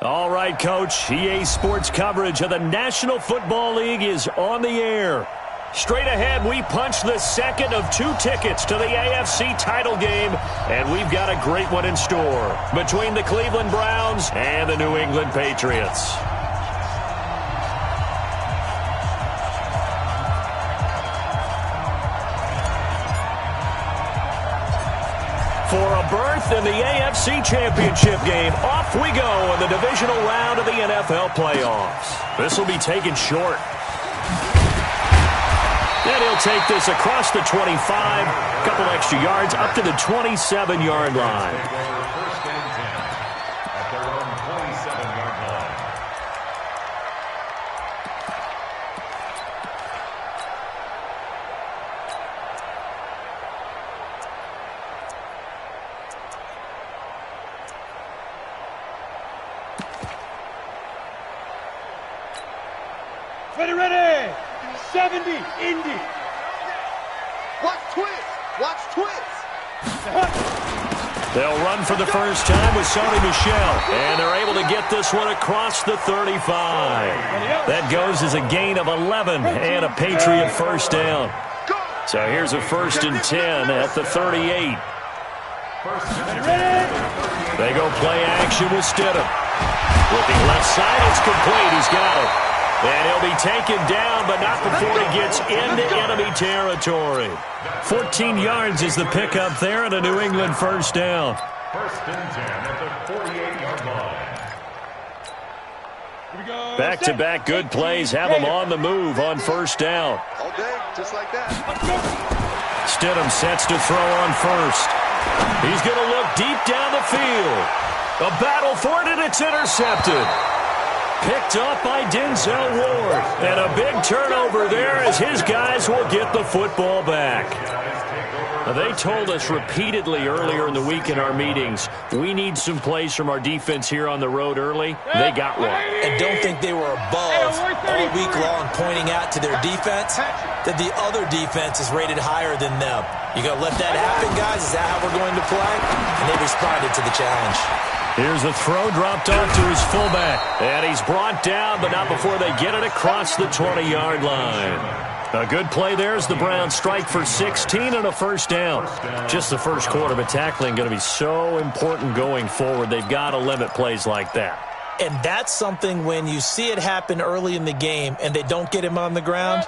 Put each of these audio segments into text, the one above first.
All right, Coach. EA Sports coverage of the National Football League is on the air. Straight ahead, we punch the second of 2 tickets to the AFC title game, and we've got a great one in store between the Cleveland Browns and the New England Patriots. For a berth in the AFC Championship game, off we go in the divisional round of the NFL playoffs. This will be taken short. And he'll take this across the 25, a couple extra yards, up to the 27-yard line. Ready! 70, Indy. Watch twist. They'll run for the first time with Sony Michel, and they're able to get this one across the 35. That goes as a gain of 11 and a Patriot first down. So here's a 1st and 10 at the 38. They go play action with Stidham. Looking left side, it's complete. He's got it. And he'll be taken down, but not before he gets into enemy territory. 14 yards is the pickup there, and a New England first down. 1st and 10 at the 48-yard line. Back-to-back good plays have him on the move on first down. All day, just like that. Stidham sets to throw on first. He's going to look deep down the field. A battle for it, and it's intercepted. Picked up by Denzel Ward. And a big turnover there as his guys will get the football back. Now, they told us repeatedly earlier in the week in our meetings, we need some plays from our defense here on the road early. They got one. And don't think they were above all week long pointing out to their defense that the other defense is rated higher than them. You going to let that happen, guys? Is that how we're going to play? And they responded to the challenge. Here's the throw dropped off to his fullback. And he's brought down, but not before they get it across the 20-yard line. A good play there as the Browns strike for 16 and a first down. Just the first quarter, but tackling going to be so important going forward. They've got to limit plays like that. And that's something when you see it happen early in the game and they don't get him on the ground,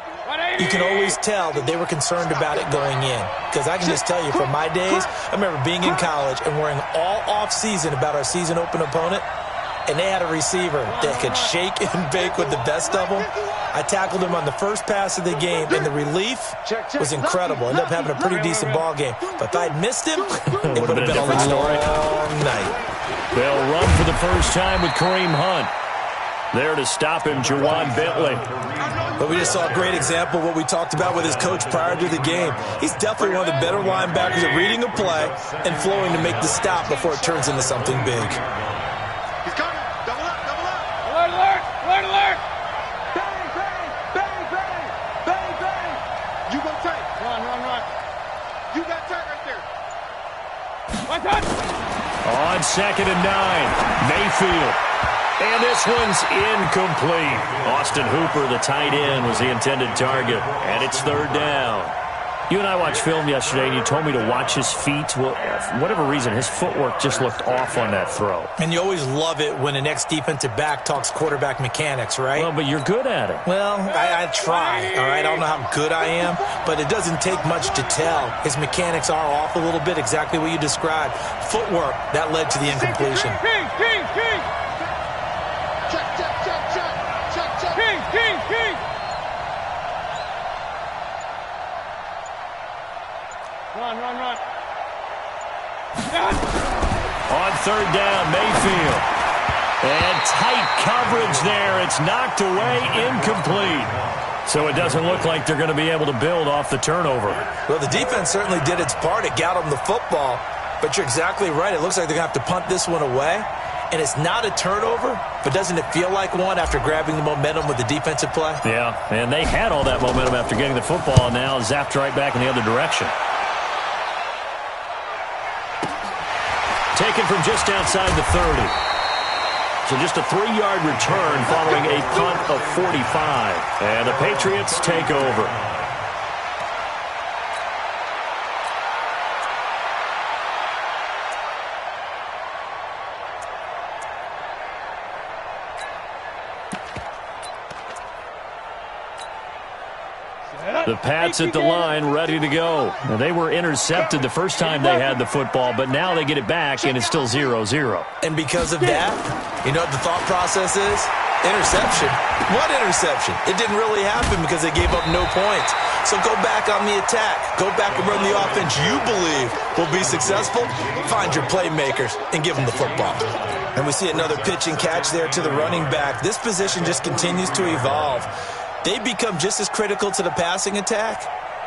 you can always tell that they were concerned about it going in. Because I can just tell you from my days, I remember being in college and worrying all off-season about our season open opponent, and they had a receiver that could shake and bake with the best of them. I tackled him on the first pass of the game, and the relief was incredible. Ended up having a pretty decent ball game. But if I'd missed him, it would have been a long night. They'll run for the first time with Kareem Hunt. There to stop him, Juwan Bentley. But we just saw a great example of what we talked about with his coach prior to the game. He's definitely one of the better linebackers at reading a play and flowing to make the stop before it turns into something big. He's coming. Double up. Alert. Bang. You go tight. Run. You got tight right there. One touch. On 2nd and 9, Mayfield. And this one's incomplete. Austin Hooper, the tight end, was the intended target. And it's 3rd down. You and I watched film yesterday, and you told me to watch his feet. Well, for whatever reason, his footwork just looked off on that throw. And you always love it when an ex-defensive back talks quarterback mechanics, right? Well, but you're good at it. Well, I try, all right? I don't know how good I am, but it doesn't take much to tell. His mechanics are off a little bit, exactly what you described. Footwork, that led to the incompletion. King. Run. On 3rd down, Mayfield. And tight coverage there. It's knocked away, incomplete. So it doesn't look like they're going to be able to build off the turnover. Well, the defense certainly did its part. It got them the football. But you're exactly right. It looks like they're going to have to punt this one away. And it's not a turnover, but doesn't it feel like one after grabbing the momentum with the defensive play? Yeah, and they had all that momentum after getting the football, and now zapped right back in the other direction. Taken from just outside the 30. So just a 3-yard return following a punt of 45. And the Patriots take over. The Pats at the line, ready to go. Now, they were intercepted the first time they had the football, but now they get it back, and it's still 0-0. And because of that, you know what the thought process is? Interception. What interception? It didn't really happen because they gave up no points. So go back on the attack. Go back and run the offense you believe will be successful. Find your playmakers and give them the football. And we see another pitch and catch there to the running back. This position just continues to evolve. They become just as critical to the passing attack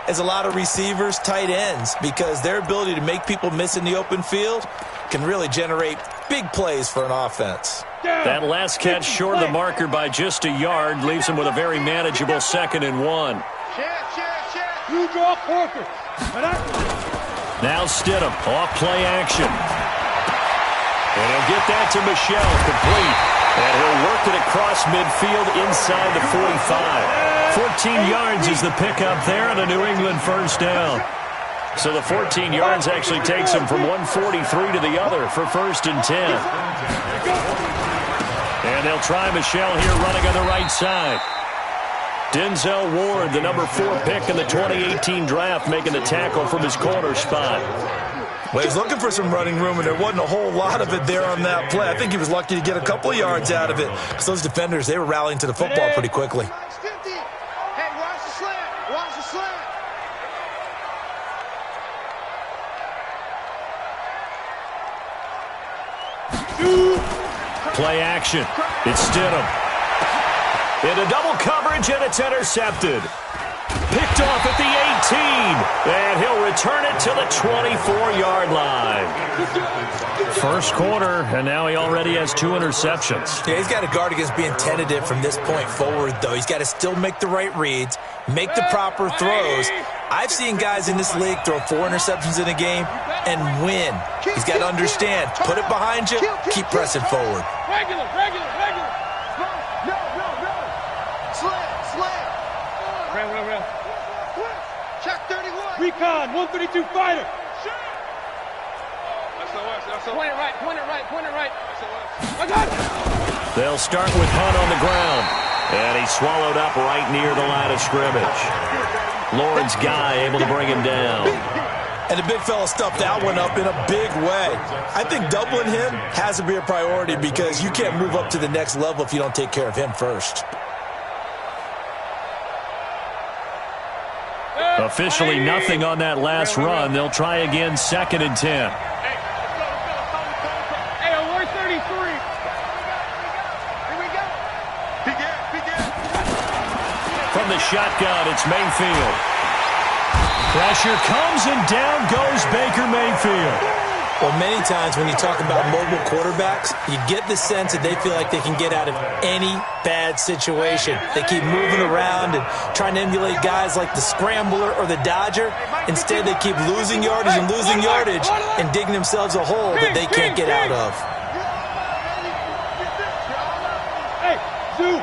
as a lot of receivers, tight ends, because their ability to make people miss in the open field can really generate big plays for an offense. That last catch short of the marker by just a yard leaves him with a very manageable 2nd and 1. You draw Parker. Now Stidham, off play action. And he'll get that to Michelle, complete. And he'll work it across midfield inside the 45. 14 yards is the pickup there on a New England first down. So the 14 yards actually takes him from 143 to the other for 1st and 10. And they'll try Michelle here running on the right side. Denzel Ward, the number 4 pick in the 2018 draft, making the tackle from his corner spot. Well, he's looking for some running room, and there wasn't a whole lot of it there on that play. I think he was lucky to get a couple of yards out of it because those defenders, they were rallying to the football pretty quickly. Hey, watch the slant. Watch the slant. Play action. It's Stidham. Into double coverage, and it's intercepted. Picked off at the 18, and he'll return it to the 24-yard line. First quarter, and now he already has 2 interceptions. Yeah, he's got to guard against being tentative from this point forward, though. He's got to still make the right reads, make the proper throws. I've seen guys in this league throw 4 interceptions in a game and win. He's got to understand, put it behind you, keep pressing forward. Regular. Slant. Real. Check 31. Recon, 132 fighter. Point it right. They'll start with Hunt on the ground. And he's swallowed up right near the line of scrimmage. Lawrence Guy able to bring him down. And the big fella stuffed that one up in a big way. I think doubling him has to be a priority because you can't move up to the next level if you don't take care of him first. Officially nothing on that last run. They'll try again, 2nd and 10. Hey, we're 33. Here we go. Begin. From the shotgun, it's Mayfield. Pressure comes, and down goes Baker Mayfield. Well, many times when you talk about mobile quarterbacks, you get the sense that they feel like they can get out of any bad situation. They keep moving around and trying to emulate guys like the Scrambler or the Dodger. Instead, they keep losing yardage and digging themselves a hole that they can't get out of. Hey, Zoo.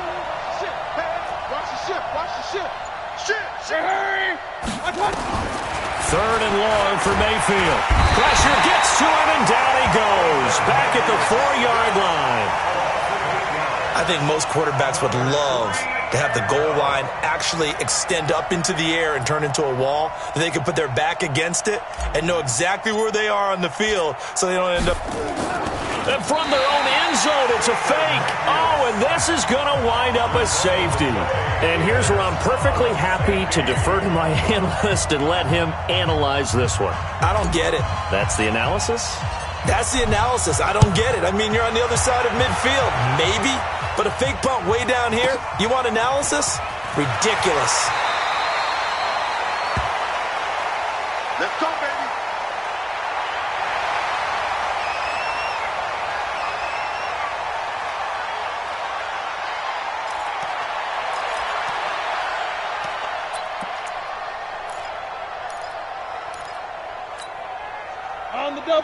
Watch the ship. Hurry. Watch. 3rd and long for Mayfield. Pressure gets to him, and down he goes. Back at the 4-yard line. I think most quarterbacks would love to have the goal line actually extend up into the air and turn into a wall, that they can put their back against it and know exactly where they are on the field so they don't end up... And from their own end zone, it's a fake. Oh, and this is going to wind up a safety. And here's where I'm perfectly happy to defer to my analyst and let him analyze this one. I don't get it. That's the analysis? That's the analysis. I don't get it. I mean, you're on the other side of midfield. Maybe. But a fake punt way down here, you want analysis? Ridiculous. Let's go, baby.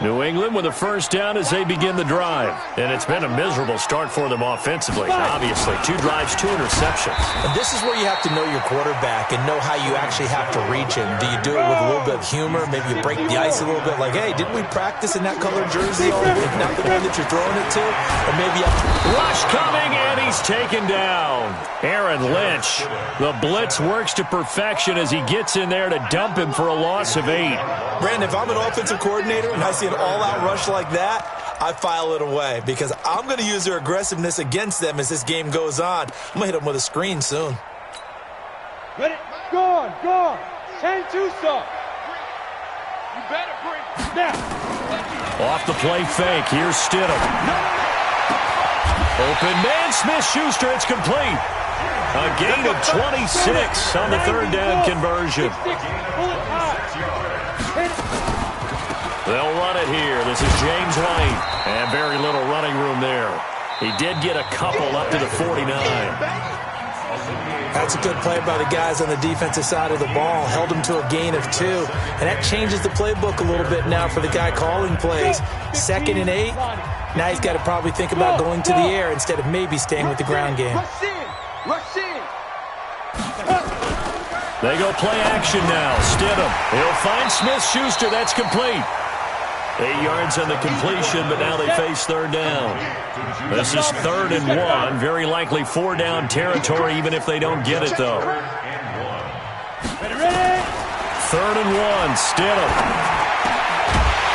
New England with a first down as they begin the drive. And it's been a miserable start for them offensively. Obviously, 2 drives, 2 interceptions. And this is where you have to know your quarterback and know how you actually have to reach him. Do you do it with a little bit of humor? Maybe you break the ice a little bit like, hey, didn't we practice in that colored jersey all week? Not the one that you're throwing it to? Or maybe you have to... Rush coming, and he's taken down. Aaron Lynch. The blitz works to perfection as he gets in there to dump him for a loss of 8. Brandon, if I'm an offensive coordinator and I see an all-out rush like that, I file it away because I'm going to use their aggressiveness against them as this game goes on. I'm going to hit them with a screen soon. Ready? Go on, go on. 10-2 stop. You better bring. Now. Off the play fake. Here's Stidham. Open man, Smith-Schuster. It's complete. A gain of 26 on the 3rd down conversion. They'll run it here. This is James White. And very little running room there. He did get a couple up to the 49. That's a good play by the guys on the defensive side of the ball. Held him to a gain of 2. And that changes the playbook a little bit now for the guy calling plays. 2nd and 8. Now he's got to probably think about going to the air instead of maybe staying with the ground game. Rush in. They go play action now. Stidham. He'll find Smith-Schuster. That's complete. 8 yards on the completion, but now they face 3rd down. This is 3rd and 1. Very likely 4-down territory, even if they don't get it, though. 3rd and 1. Stidham.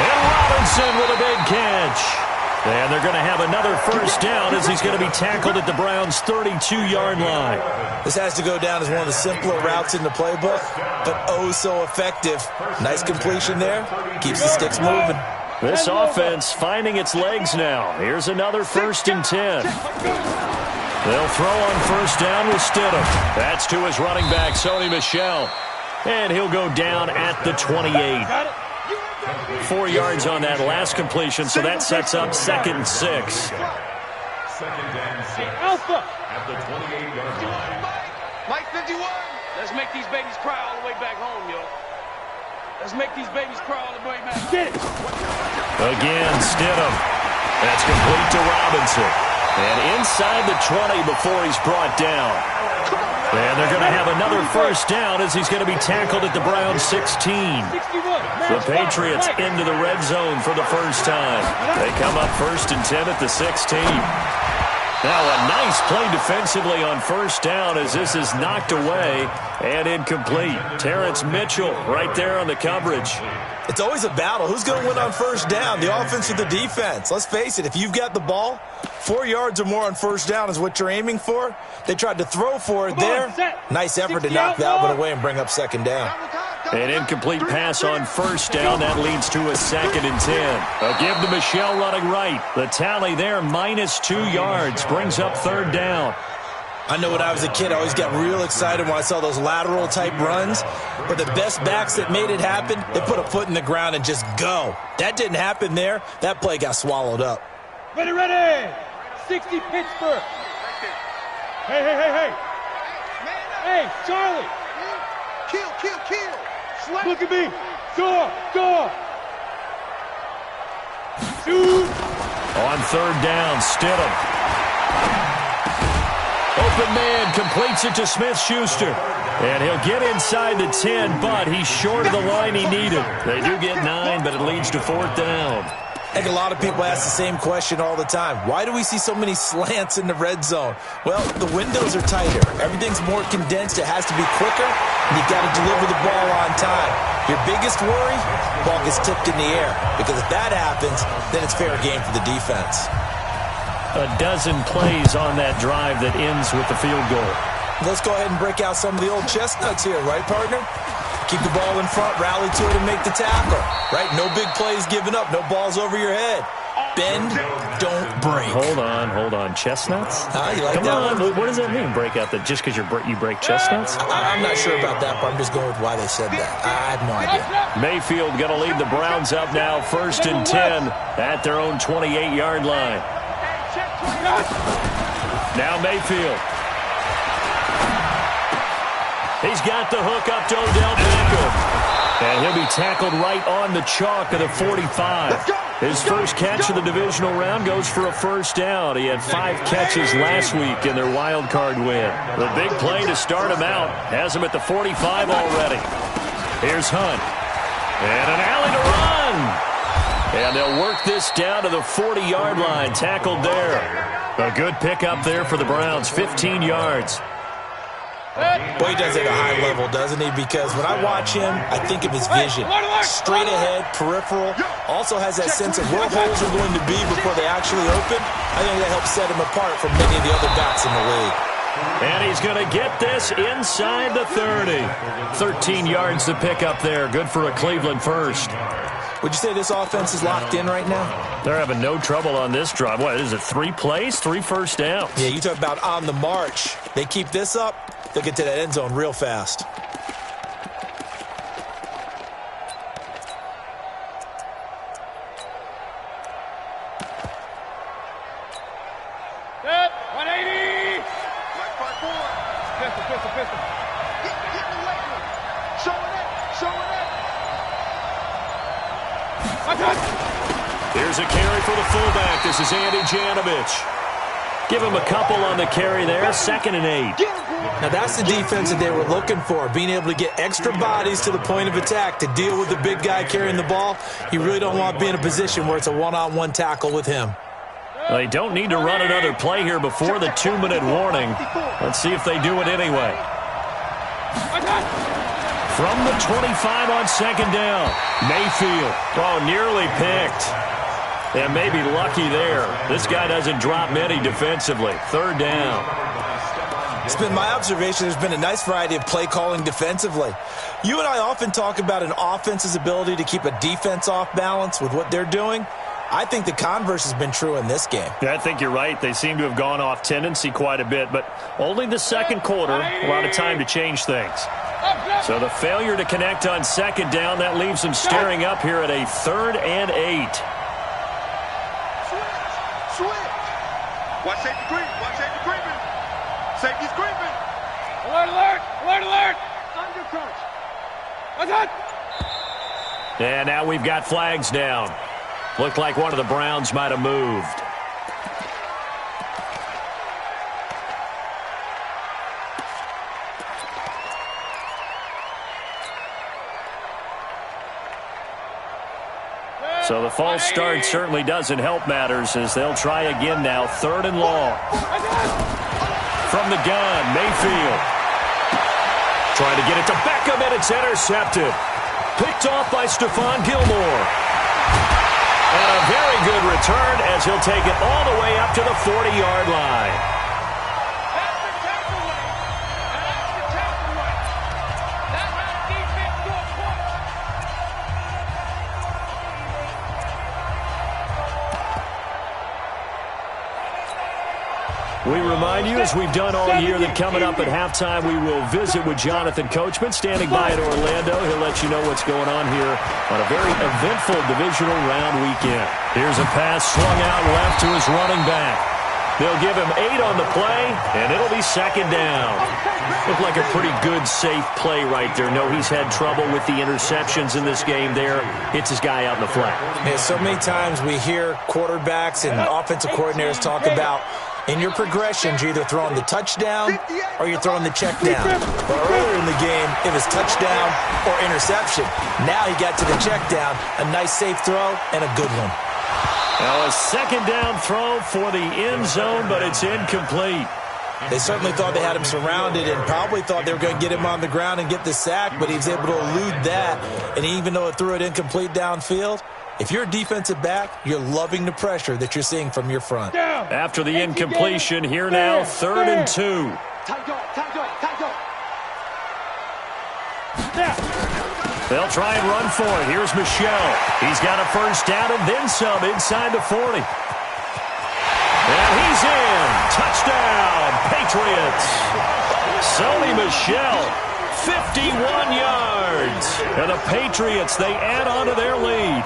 And Robinson with a big catch. And they're going to have another first down as he's going to be tackled at the Browns' 32-yard line. This has to go down as one of the simpler routes in the playbook, but oh so effective. Nice completion there. Keeps the sticks moving. This offense finding its legs now. Here's another 1st and 10. They'll throw on first down with Stidham. That's to his running back, Sony Michel. And he'll go down at the 28. 4 yards on that last completion, so that sets up 2nd and 6. 2nd and 6. Alpha. At the 28-yard line. Mike 51. Let's make these babies cry all the way back home, yo. Let's make these babies cry all the way back. Get it. Again, Stidham. That's complete to Robinson. And inside the 20 before he's brought down. And they're going to have another first down as he's going to be tackled at the Browns' 16. The Patriots into the red zone for the first time. They come up 1st and 10 at the 16. Now a nice play defensively on first down as this is knocked away and incomplete. Terrence Mitchell right there on the coverage. It's always a battle. Who's going to win on first down, the offense or the defense? Let's face it, if you've got the ball, 4 yards or more on first down is what you're aiming for. They tried to throw for it there. Nice effort to knock that one away and bring up 2nd down. An incomplete pass on first down. That leads to a 2nd and 10. A give to Michel running right. The tally there, -2 yards. Brings up 3rd down. I know when I was a kid, I always got real excited when I saw those lateral-type runs. But the best backs that made it happen, they put a foot in the ground and just go. That didn't happen there. That play got swallowed up. Ready, ready. 60 Pittsburgh. Hey, hey, hey, hey. Hey, Charlie. Kill, kill, kill. Look at me. Go, go. Shoot. On 3rd down, Stidham. Open man completes it to Smith-Schuster. And he'll get inside the 10, but he's short of the line he needed. They do get 9, but it leads to 4th down. I think a lot of people ask the same question all the time. Why do we see so many slants in the red zone? Well, the windows are tighter. Everything's more condensed. It has to be quicker, and you've got to deliver the ball on time. Your biggest worry, ball gets tipped in the air. Because if that happens, then it's fair game for the defense. A dozen plays on that drive that ends with the field goal. Let's go ahead and break out some of the old chestnuts here, right, partner? Keep the ball in front, rally to it, and make the tackle. Right? No big plays given up. No balls over your head. Bend, don't break. Hold on. Chestnuts? You like Come that on. one? What does that mean, break out? That just because you break chestnuts? I'm not sure about that, but I'm just going with why they said that. I have no idea. Mayfield going to lead the Browns up now, 1st and 10 at their own 28-yard line. Now Mayfield. He's got the hook up to Odell Beckham. And he'll be tackled right on the chalk of the 45. His first catch of the divisional round goes for a first down. He had 5 catches last week in their wild card win. The big play to start him out has him at the 45 already. Here's Hunt. And an alley to run. And they'll work this down to the 40-yard line. Tackled there. A good pickup there for the Browns. 15 yards. Boy, he does it at a high level, doesn't he? Because when I watch him, I think of his vision. Straight ahead, peripheral. Also has that sense of where holes are going to be before they actually open. I think that helps set him apart from many of the other backs in the league. And he's going to get this inside the 30. 13 yards to pick up there. Good for a Cleveland first. Would you say this offense is locked in right now? They're having no trouble on this drive. What is it, 3 plays, 3 first downs? Yeah, you talk about on the march. They keep this up, they'll get to that end zone real fast. Set, 180. Pistol. Hit the leg. Showing it. Here's a carry for the fullback. This is Andy Janovich. Give him a couple on the carry there. 2nd and 8. Now that's the defense that they were looking for, being able to get extra bodies to the point of attack to deal with the big guy carrying the ball. You really don't want to be in a position where it's a one-on-one tackle with him. They don't need to run another play here before the 2-minute warning. Let's see if they do it anyway. From the 25 on 2nd down, Mayfield. Oh, nearly picked. And maybe lucky there. This guy doesn't drop many defensively. 3rd down. It's been my observation there's been a nice variety of play calling defensively. You and I often talk about an offense's ability to keep a defense off balance with what they're doing. I think the converse has been true in this game. Yeah, I think you're right. They seem to have gone off tendency quite a bit, but only the 2nd quarter, a lot of time to change things. So the failure to connect on 2nd down, that leaves them staring up here at a 3rd and 8. Switch. Watch safety creeping. Safety's creeping. Alert. Under crunch. And now we've got flags down. Looked like one of the Browns might have moved. So the false start certainly doesn't help matters as they'll try again now. 3rd and long. From the gun, Mayfield. Trying to get it to Beckham, and it's intercepted. Picked off by Stephon Gilmore. And a very good return as he'll take it all the way up to the 40-yard line. We remind you, as we've done all year, that coming up at halftime, we will visit with Jonathan Coachman, standing by at Orlando. He'll let you know what's going on here on a very eventful divisional round weekend. Here's a pass swung out left to his running back. They'll give him 8 on the play, and it'll be 2nd down. Looked like a pretty good, safe play right there. No, he's had trouble with the interceptions in this game there. Hits his guy out in the flat. Yeah, so many times we hear quarterbacks and offensive coordinators talk about in your progressions, you're either throwing the touchdown or you're throwing the check down. But earlier in the game, it was touchdown or interception. Now he got to the check down, a nice safe throw, and a good one. Now a 2nd down throw for the end zone, but it's incomplete. They certainly thought they had him surrounded and probably thought they were going to get him on the ground and get the sack, but he was able to elude that. And even though it threw it incomplete downfield, if you're a defensive back, you're loving the pressure that you're seeing from your front. After the incompletion, here now, 3rd and 2. They'll try and run for it. Here's Michel. He's got a first down and then some inside the 40. And he's in. Touchdown, Patriots. Sony Michel, 51 yards. And the Patriots, they add on to their lead.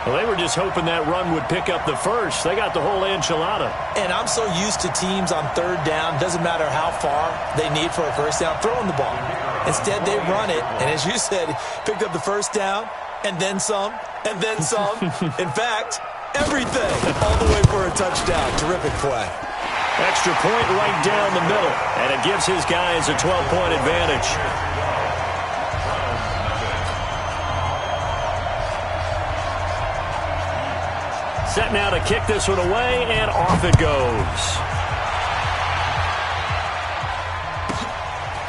Well, they were just hoping that run would pick up the first. They got the whole enchilada. And I'm so used to teams on 3rd down, doesn't matter how far they need for a first down, throwing the ball. Instead, they run it, and as you said, picked up the first down, and then some, and then some. In fact, everything all the way for a touchdown. Terrific play. Extra point right down the middle, and it gives his guys a 12-point advantage. Set now to kick this one away, and off it goes.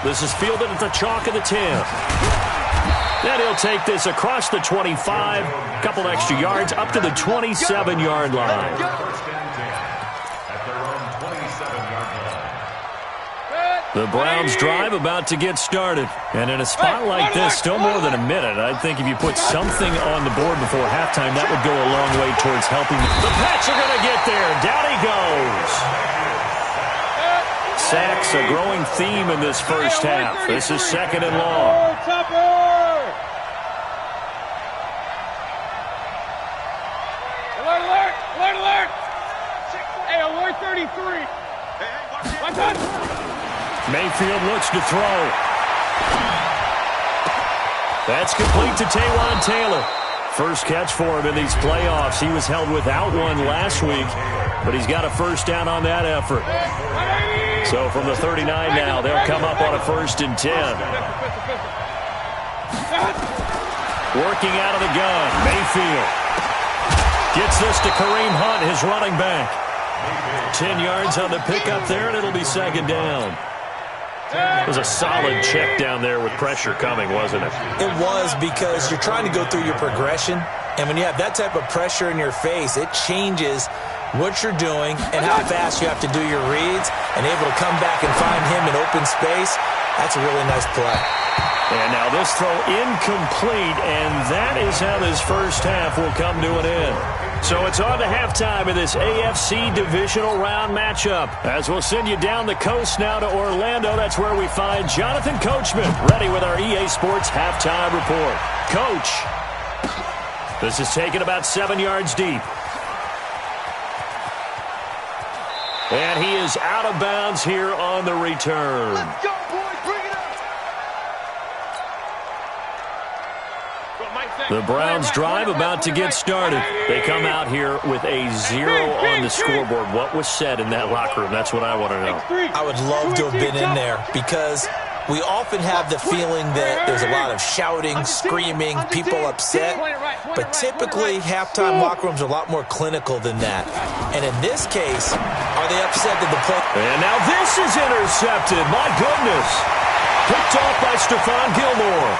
This is fielded at the chalk of the 10. Then he'll take this across the 25, a couple extra yards, up to the 27-yard line. The Browns drive about to get started. And in a spot like this, still more than a minute, I think if you put something on the board before halftime, that would go a long way towards helping. The Pats are going to get there. Down he goes. Sacks, a growing theme in this first half. This is second and long. Alert, alert, alert, alert. Hey, alert 33. What's that? Mayfield looks to throw. That's complete to Taywan Taylor. First catch for him in these playoffs. He was held without one last week, but he's got a first down on that effort. So from the 39 now, they'll come up on a 1st and 10. Working out of the gun, Mayfield. Gets this to Kareem Hunt, his running back. 10 yards on the pickup there, and it'll be second down. It was a solid check down there with pressure coming, wasn't it? It was, because you're trying to go through your progression, and when you have that type of pressure in your face, it changes what you're doing and how fast you have to do your reads, and able to come back and find him in open space. That's a really nice play. And now this throw incomplete, and that is how this first half will come to an end. So it's on to halftime of this AFC divisional round matchup. As we'll send you down the coast now to Orlando, that's where we find Jonathan Coachman, ready with our EA Sports halftime report. Coach, this is taken about 7 yards deep. And he is out of bounds here on the return. Let's go, boys. Bring it up. The Browns drive about to get started. They come out here with a 0 on the scoreboard. What was said in that locker room? That's what I want to know. I would love to have been in there, because we often have the feeling that there's a lot of shouting, screaming, people upset. But typically, halftime locker rooms are a lot more clinical than that. And in this case, are they upset that the play... And now this is intercepted. My goodness. Picked off by Stephon Gilmore.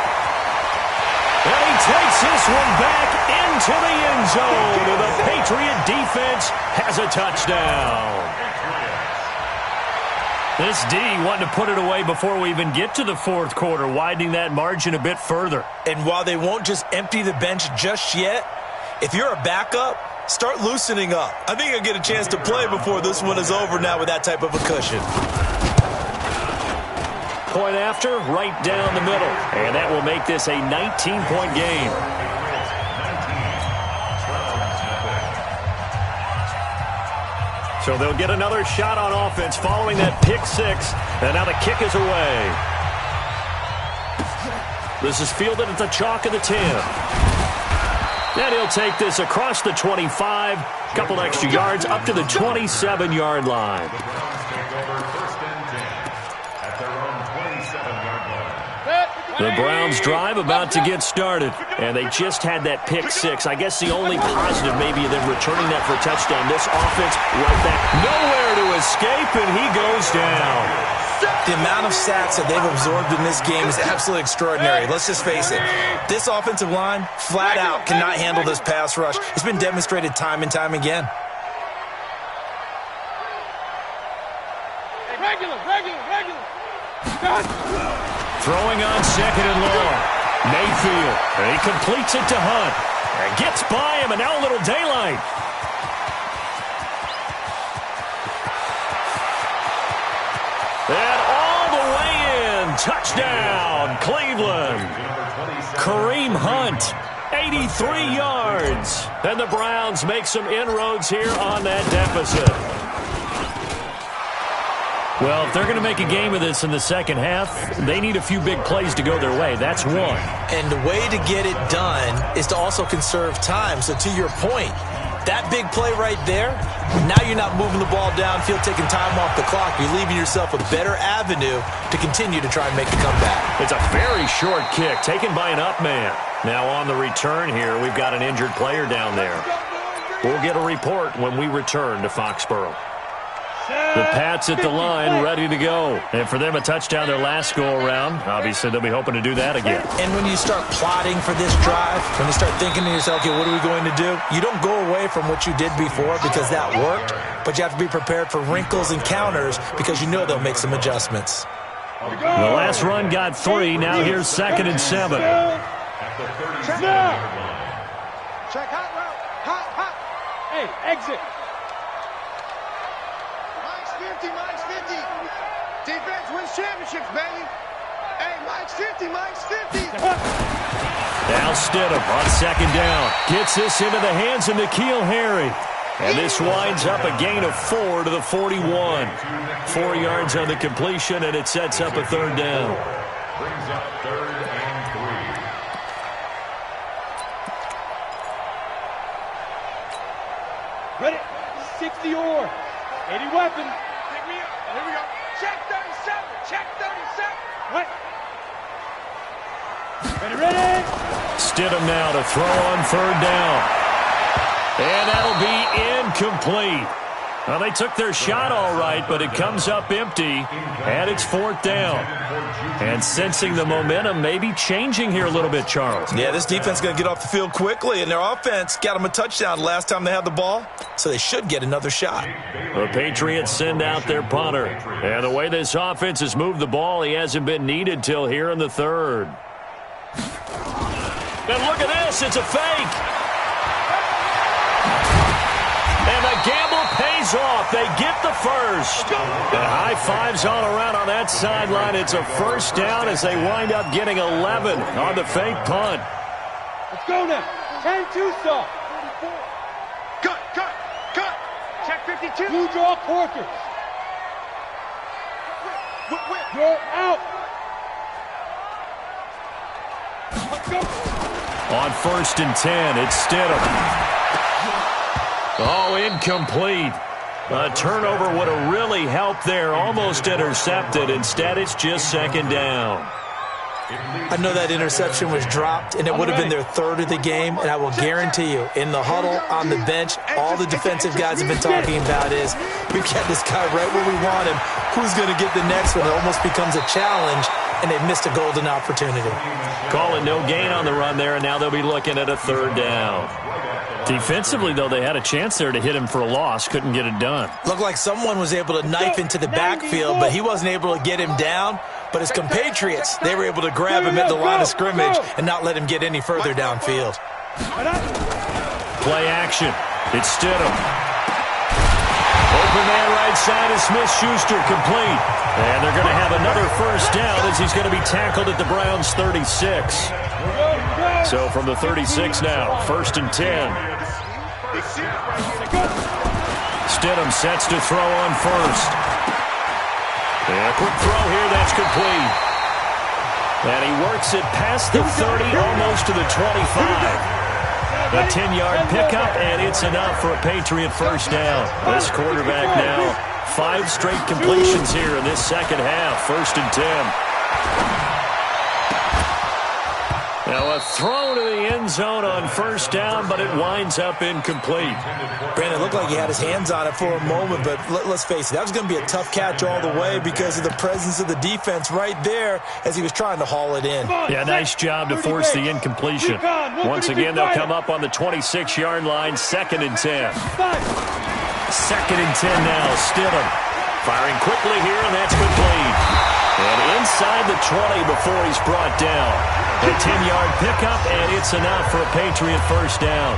And he takes this one back into the end zone. And the Patriot defense has a touchdown. This D wanting to put it away before we even get to the fourth quarter, widening that margin a bit further. And while they won't just empty the bench just yet, if you're a backup, start loosening up. I think you'll get a chance to play before this one is over now with that type of a cushion. Point after, right down the middle. And that will make this a 19-point game. So they'll get another shot on offense following that pick six. And now the kick is away. This is fielded at the chalk of the 10. And he'll take this across the 25. Couple extra yards up to the 27-yard line. The Browns drive about to get started, and they just had that pick six. I guess the only positive maybe of them returning that for a touchdown. This offense right back, nowhere to escape, and he goes down. The amount of sacks that they've absorbed in this game is absolutely extraordinary. Let's just face it. This offensive line, flat out, cannot handle this pass rush. It's been demonstrated time and time again. Regular. Throwing on second and long. Mayfield. And he completes it to Hunt. And gets by him, and now a little daylight. And all the way in. Touchdown, Cleveland. Kareem Hunt, 83 yards. And the Browns make some inroads here on that deficit. Well, if they're going to make a game of this in the second half, they need a few big plays to go their way. That's one. And the way to get it done is to also conserve time. So to your point, that big play right there, now you're not moving the ball downfield, taking time off the clock. You're leaving yourself a better avenue to continue to try and make the comeback. It's a very short kick taken by an up man. Now on the return here, we've got an injured player down there. We'll get a report when we return to Foxborough. The Pats at the line, ready to go. And for them, a touchdown their last go-around. Obviously, they'll be hoping to do that again. And when you start plotting for this drive, when you start thinking to yourself, okay, what are we going to do? You don't go away from what you did before because that worked, but you have to be prepared for wrinkles and counters because you know they'll make some adjustments. The last run got 3. Now here's 2nd and 7. Check hot route. Hot. Hey, exit. Mike's 50. Defense wins championships, baby. Hey, Mike's 50. Now Stidham on 2nd down. Gets this into the hands of N'Keal Harry. And this winds up a gain of 4 to the 41. 4 yards on the completion, and it sets up a 3rd down. Brings up 3rd and 3. Ready? 60 or 80 weapon. Pick me up. Here we go. Check 37. What? Ready. Stidham now to throw on 3rd down. And that'll be incomplete. Well, they took their shot all right, but it comes up empty, and it's 4th down. And sensing the momentum maybe changing here a little bit, Charles. Yeah, this defense is going to get off the field quickly, and their offense got them a touchdown last time they had the ball, so they should get another shot. The Patriots send out their punter. And the way this offense has moved the ball, he hasn't been needed till here in the 3rd. And look at this, it's a fake. And the gamble pays off. They get the first. And high fives all around on that sideline. It's a 1st down as they wind up getting 11 on the fake punt. Let's go now. 10-2 stop. Cut. Check 52. Blue draw quarters. You're out. Let's go. On 1st and 10, it's Stidham. Oh, incomplete. A turnover would have really helped there. Almost intercepted. Instead, it's just 2nd down. I know that interception was dropped, and it would have been their 3rd of the game, and I will guarantee you, in the huddle, on the bench, all the defensive guys have been talking about is, we've got this guy right where we want him. Who's going to get the next one? It almost becomes a challenge, and they've missed a golden opportunity. Calling no gain on the run there, and now they'll be looking at a 3rd down. Defensively, though, they had a chance there to hit him for a loss. Couldn't get it done. Looked like someone was able to knife into the backfield, but he wasn't able to get him down. But his compatriots, they were able to grab him at the line of scrimmage and not let him get any further downfield. Play action. It's Stidham. Open man right side is Smith-Schuster, complete. And they're going to have another 1st down as he's going to be tackled at the Browns' 36. So from the 36 now, 1st and 10. Stidham sets to throw on 1st. And a quick throw here, that's complete. And he works it past the 30, almost to the 25. A 10-yard pickup, and it's enough for a Patriot 1st down. This quarterback now, 5 straight completions here in this second half, 1st and 10. Now a throw to the end zone on 1st down, but it winds up incomplete. Brandon, it looked like he had his hands on it for a moment, but let's face it, that was going to be a tough catch all the way because of the presence of the defense right there as he was trying to haul it in. Yeah, nice job to force the incompletion. Once again, they'll come up on the 26-yard line, 2nd and 10. 2nd and 10 now, Stidham. Firing quickly here, and that's complete. And inside the 20 before he's brought down. A 10-yard pickup, and it's enough for a Patriot 1st down.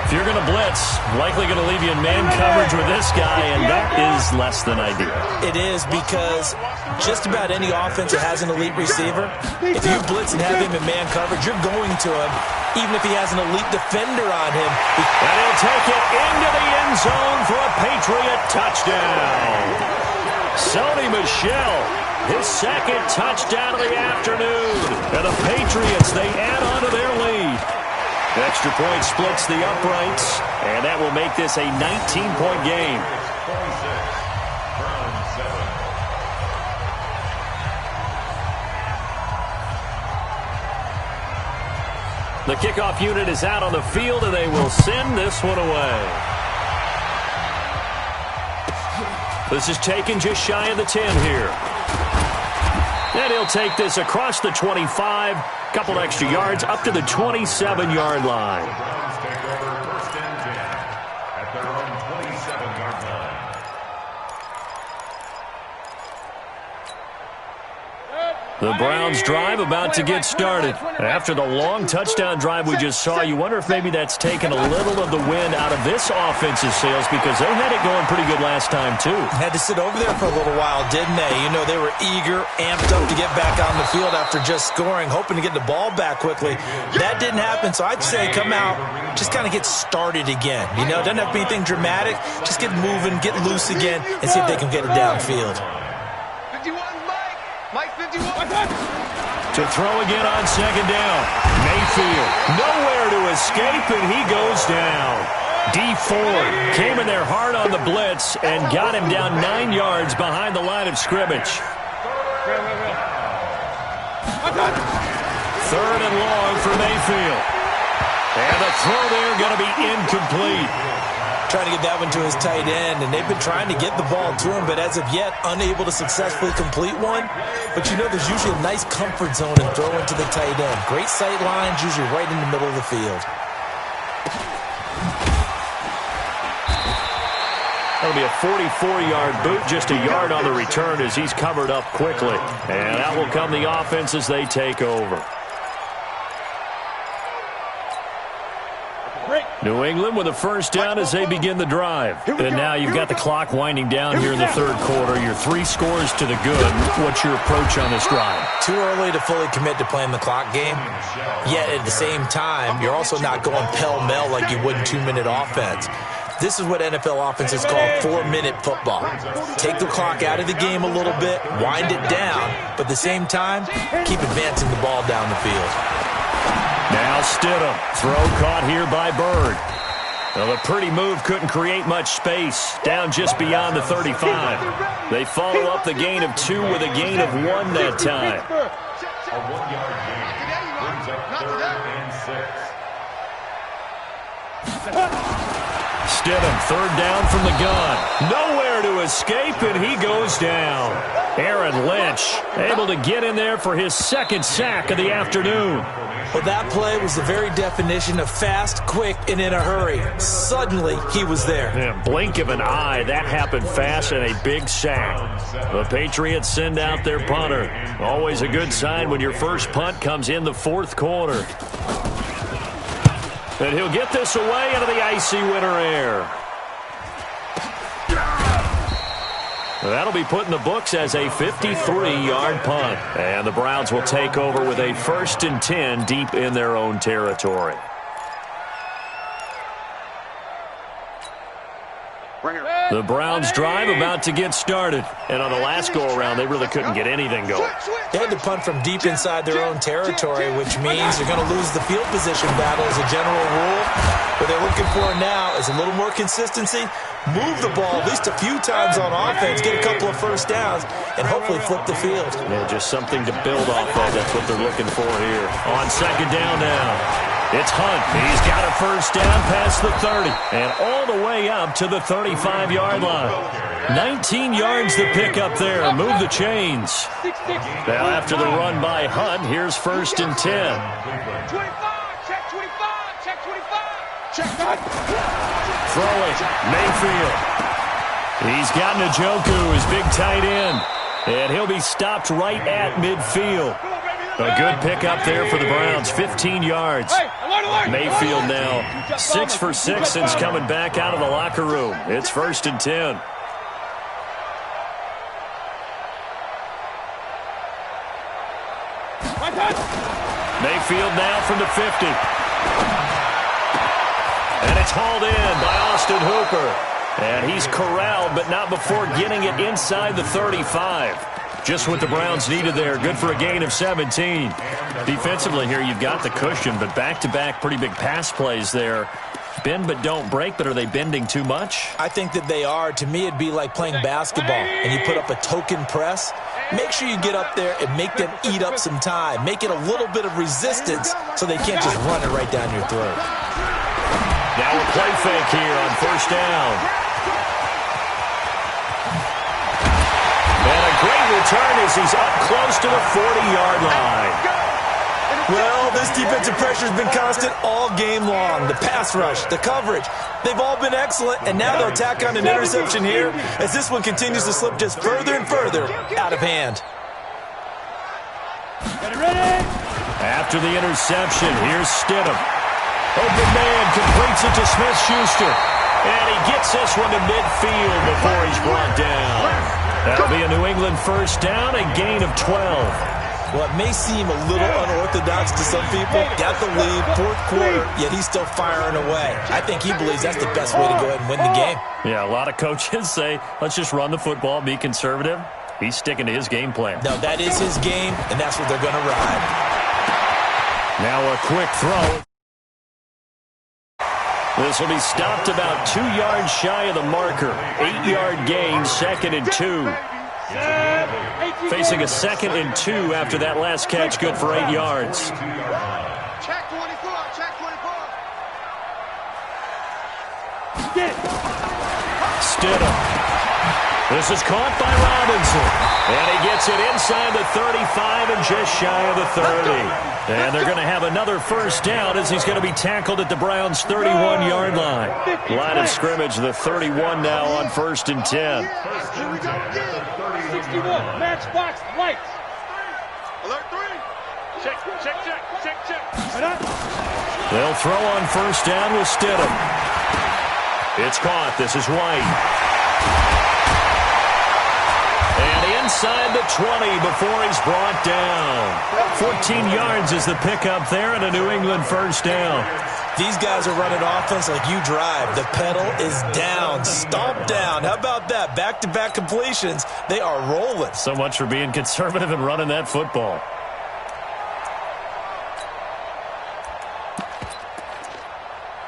If you're going to blitz, likely going to leave you in man coverage with this guy, and that is less than ideal. It is because just about any offense that has an elite receiver, if you blitz and have him in man coverage, you're going to him, even if he has an elite defender on him. And he'll take it into the end zone for a Patriot touchdown. Sony Michel, his second touchdown of the afternoon. And the Patriots, they add on to their lead. Extra point splits the uprights, and that will make this a 19-point game. The kickoff unit is out on the field, and they will send this one away. This is taken just shy of the 10 here. And he'll take this across the 25, couple extra yards, up to the 27-yard line. Browns take over first and 10 at their own 27-yard line. The Browns drive about to get started. After the long touchdown drive we just saw, you wonder if maybe that's taken a little of the wind out of this offensive sails, because they had it going pretty good last time too. Had to sit over there for a little while, didn't they? You know, they were eager, amped up to get back on the field after just scoring, hoping to get the ball back quickly. That didn't happen, so I'd say come out, just kind of get started again. You know, it doesn't have to be anything dramatic. Just get moving, get loose again, and see if they can get it downfield. 51, Mike 51. To throw again on second down. Mayfield, nowhere to escape, and he goes down. D Ford came in there hard on the blitz and got him down 9 yards behind the line of scrimmage. Third and long for Mayfield. And the throw there going to be incomplete. Trying to get that one to his tight end, and they've been trying to get the ball to him, but as of yet, unable to successfully complete one. But you know, there's usually a nice comfort zone in throwing to the tight end. Great sight lines, usually right in the middle of the field. That'll be a 44-yard boot, just a yard on the return as he's covered up quickly. And out will come the offense as they take over. New England with a first down as they begin the drive. And now you've got the clock winding down here in the third quarter. You're 3 scores to the good. What's your approach on this drive? Too early to fully commit to playing the clock game. Yet at the same time, you're also not going pell-mell like you would in 2-minute offense. This is what NFL offenses call 4-minute football. Take the clock out of the game a little bit, wind it down, but at the same time, keep advancing the ball down the field. Now Stidham, throw caught here by Bird. Well, the pretty move couldn't create much space, down just beyond the 35. They follow up the gain of 2 with a gain of 1 that time. A 1-yard gain brings up 3rd and 6. Stidham, third down from the gun. Nowhere to escape, and he goes down. Aaron Lynch able to get in there for his second sack of the afternoon. Well, that play was the very definition of fast, quick, and in a hurry. Suddenly, he was there. Yeah, blink of an eye, that happened fast, and a big sack. The Patriots send out their punter. Always a good sign when your first punt comes in the fourth quarter. And he'll get this away into the icy winter air. That'll be put in the books as a 53-yard punt. And the Browns will take over with a 1st and 10 deep in their own territory. The Browns drive about to get started. And on the last go-around, they really couldn't get anything going. They had to punt from deep inside their own territory, which means they're going to lose the field position battle as a general rule. What they're looking for now is a little more consistency, move the ball at least a few times on offense, get a couple of first downs, and hopefully flip the field. Yeah, just something to build off of. That's what they're looking for here. On second down now. It's Hunt. He's got a first down past the 30 and all the way up to the 35-yard line. 19 yards to pick up there. Move the chains. Now after the run by Hunt, here's 1st and 10. 25, check 25, check 25. Check that. Throw it. Mayfield. He's got Njoku, his big tight end. And he'll be stopped right at midfield. A good pickup there for the Browns, 15 yards. Mayfield now 6 for 6 since coming back out of the locker room. It's 1st and 10. Mayfield now from the 50. And it's hauled in by Austin Hooper. And he's corralled, but not before getting it inside the 35. Just what the Browns needed there. Good for a gain of 17. Defensively here, you've got the cushion, but back-to-back pretty big pass plays there. Bend but don't break, but are they bending too much? I think that they are. To me, it'd be like playing basketball, and you put up a token press. Make sure you get up there and make them eat up some time. Make it a little bit of resistance so they can't just run it right down your throat. Now a play fake here on first down. And a great return as he's up close to the 40-yard line. Well, this defensive pressure has been constant all game long. The pass rush, the coverage, they've all been excellent, and now they'll tack on an interception here as this one continues to slip just further and further out of hand. After the interception, here's Stidham. Open man completes it to Smith-Schuster. And he gets this one to midfield before he's brought down. That'll be a New England first down and gain of 12. Well, it may seem a little unorthodox to some people. Got the lead, fourth quarter, yet he's still firing away. I think he believes that's the best way to go ahead and win the game. Yeah, a lot of coaches say, let's just run the football, be conservative. He's sticking to his game plan. No, that is his game, and that's what they're going to ride. Now a quick throw. This will be stopped about 2 yards shy of the marker. 8-yard gain, 2nd and 2. Facing a 2nd and 2 after that last catch, good for 8 yards. Check 24, check 24. Stidham. This is caught by Robinson. And he gets it inside the 35 and just shy of the 30. And they're going to have another first down as he's going to be tackled at the Browns' 31-yard line. Line of scrimmage, the 31 now on 1st and 10. Here we go again. 61, matchbox, lights. Alert 3. Check. They'll throw on first down with Stidham. It's caught. This is White. Inside the 20 before he's brought down. 14 yards is the pickup there and a New England first down. These guys are running offense like you drive. The pedal is down, stomp down. How about that? Back-to-back completions. They are rolling. So much for being conservative and running that football.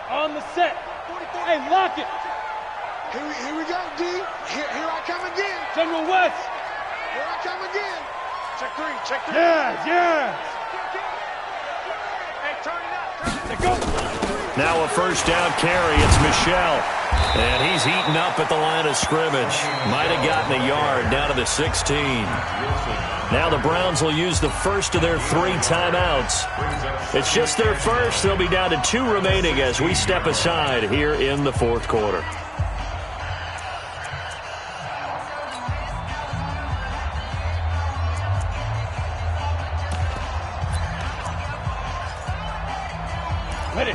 On the set. Hey, lock it. Here we go, D. Here I come again. General West. Here I come again. Check 3. Yeah. Hey, turn it up. Now a first down carry. It's Michel. And he's eaten up at the line of scrimmage. Might have gotten a yard down to the 16. Now the Browns will use the first of their 3 timeouts. It's just their first. They'll be down to 2 remaining as we step aside here in the 4th quarter.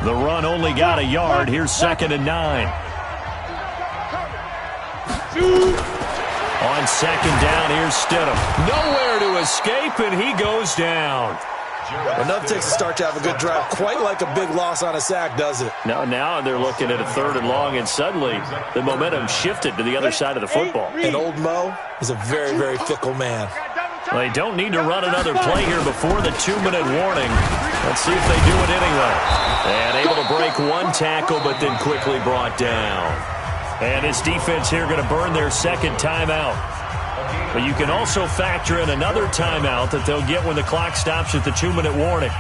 The run only got a yard. Here's 2nd and 9. On 2nd down, here's Stidham. Nowhere to escape, and he goes down. Well, nothing takes a start to have a good drive quite like a big loss on a sack, does it? No, now they're looking at a 3rd and long, and suddenly the momentum shifted to the other side of the football. And old Mo is a very, very fickle man. They don't need to run another play here before the 2-minute warning. Let's see if they do it anyway. And able to break 1 tackle, but then quickly brought down. And his defense here going to burn their 2nd timeout. But you can also factor in another timeout that they'll get when the clock stops at the 2-minute warning.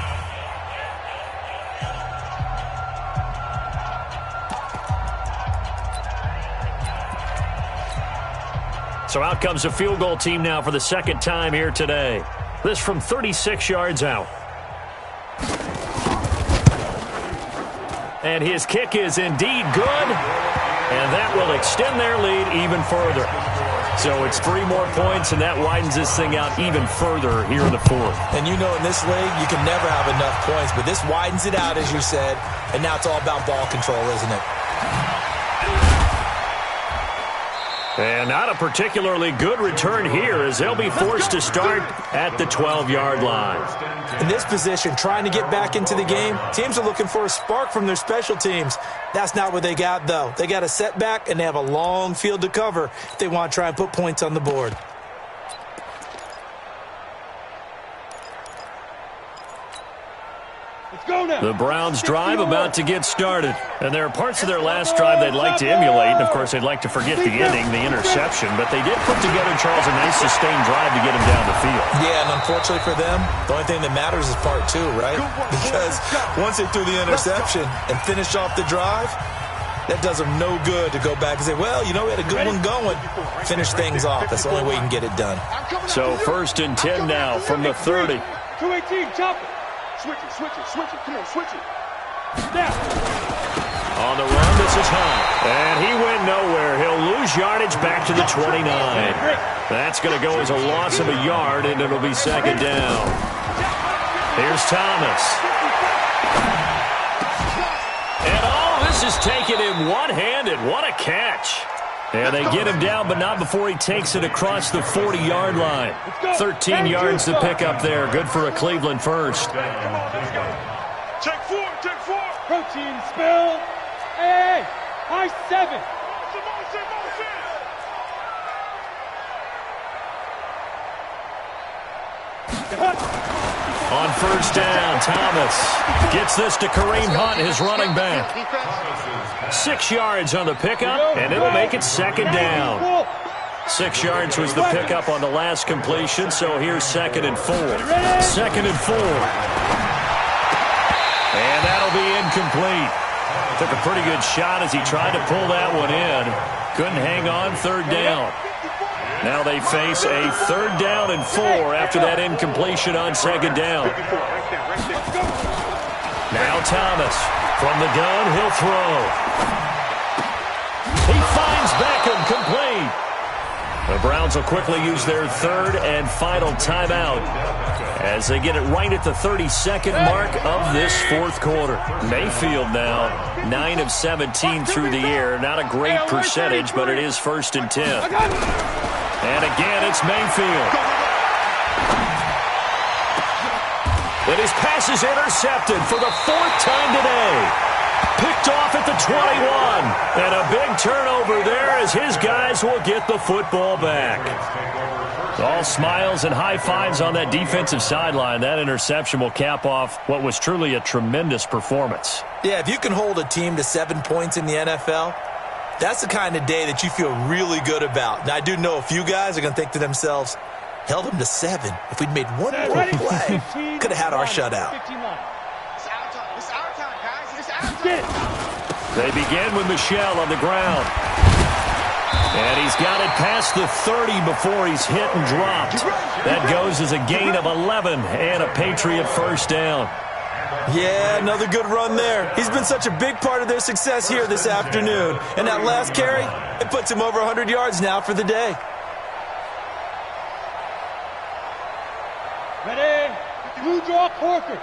So out comes a field goal team now for the 2nd time here today. This from 36 yards out. And his kick is indeed good. And that will extend their lead even further. So it's 3 more points, and that widens this thing out even further here in the 4th. And you know in this league, you can never have enough points, but this widens it out, as you said. And now it's all about ball control, isn't it? And not a particularly good return here as they'll be forced to start at the 12-yard line. In this position, trying to get back into the game, teams are looking for a spark from their special teams. That's not what they got, though. They got a setback, and they have a long field to cover if they want to try and put points on the board. The Browns' drive about to get started. And there are parts of their last drive they'd like to emulate. And, of course, they'd like to forget the ending, the interception. But they did put together, Charles, a nice sustained drive to get him down the field. Yeah, and unfortunately for them, the only thing that matters is part two, right? Because once they threw the interception and finished off the drive, that does them no good to go back and say, well, you know, we had a good one going. Finish things off. That's the only way you can get it done. So 1st and 10 now from the 30. 218, chop it. Switch it. Come on, switch it. Snap. On the run, this is Hunt. And he went nowhere. He'll lose yardage back to the 29. That's going to go as a loss of a yard, and it'll be 2nd down. Here's Thomas. And all this is taken in one-handed. What a catch. And they get him down, but not before he takes it across the 40-yard line. 13 yards to pick up there. Good for a Cleveland first. Take four. Protein spill. Hey, high 7. On 1st down, Thomas gets this to Kareem Hunt, his running back. 6 yards on the pickup, and it'll make it 2nd down. 6 yards was the pickup on the last completion, so here's 2nd and 4. 2nd and 4. And that'll be incomplete. Took a pretty good shot as he tried to pull that one in. Couldn't hang on, 3rd down. Now they face a 3rd down and 4 after that incompletion on 2nd down. Now Thomas. From the gun, he'll throw. He finds Beckham, complete. The Browns will quickly use their 3rd and final timeout as they get it right at the 32nd mark of this 4th quarter. Mayfield now 9 of 17 through the air. Not a great percentage, but it is 1st and 10. And again, it's Mayfield. And his pass is intercepted for the 4th time today. Picked off at the 21. And a big turnover there as his guys will get the football back. All smiles and high fives on that defensive sideline. That interception will cap off what was truly a tremendous performance. Yeah, if you can hold a team to 7 points in the NFL, that's the kind of day that you feel really good about. Now, I do know a few guys are going to think to themselves, held them to 7. If we'd made one more play, could have had our shutout. It's our time, guys. It's our time. They begin with Michel on the ground. And he's got it past the 30 before he's hit and dropped. That goes as a gain of 11 and a Patriot 1st down. Yeah, another good run there. He's been such a big part of their success here this afternoon. And that last carry, it puts him over 100 yards now for the day. Ready? Blue draw Corkers.